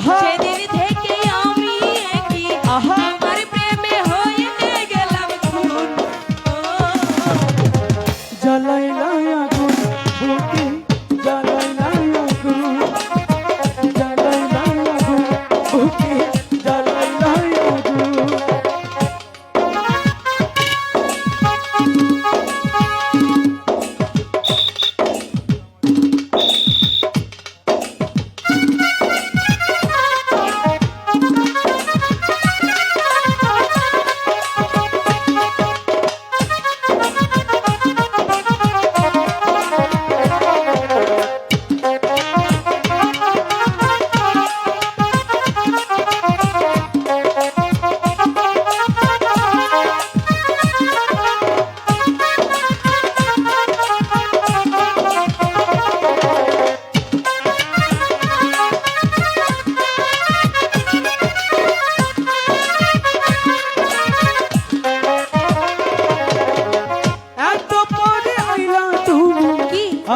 সেদিন থেকে আমি একই আমার প্রেমে হয়ে গেলাম খুন। জ্বালাইলা আগুন বুকে, জ্বালাইলা আগুন, জ্বালাইলা আগুন বুকে, জ্বালাইলা আগুন।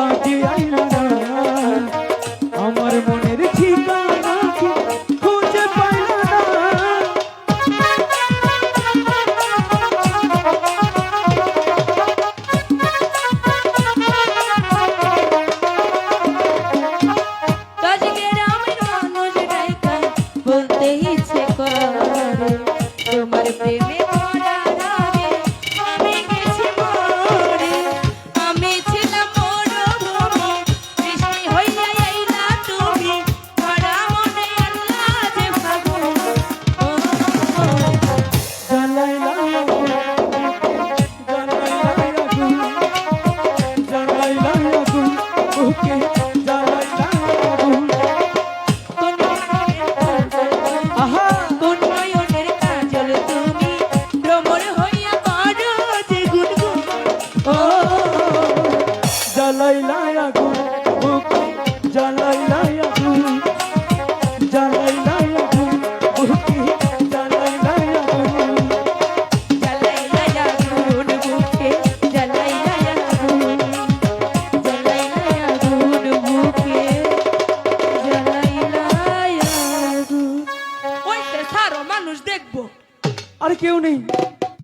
আজে আইলা না, আমার মনের ঠিকানা খুঁজে পাইলা না। আজকের আমি মানুষ ডাইকা বলতে ইচ্ছে করে তোমার প্রেমে পড়ার আগে আমি গেছি মরে। আমি ছিলাম মরুভূমি, বৃষ্টি হইয়া আইলা তুমি, ভরা মনে আল্লাহ যে ফাগুন। ও জ্বালাইলা আগুন, জ্বালাইলা আগুন, জ্বালাইলা আগুন বুকে, জ্বালাইলা আগুন। কোন নয়নের কাজল তুমি, ভ্রমর হইয়া করো যে গুনগুন। ও জ্বালাইলা আগুন বুকে, জ্বালাইলা আগুন, জ্বালাইলা আগুন বুকে, জ্বালাইলা আগুন। জ্বালাইলা আগুন বুকে, জ্বালাইলা আগুন, জ্বালাইলা আগুন বুকে, জ্বালাইলা আগুন। ওইটা ছাড়ো, মানুষ দেখবো। আর কেউ নেই।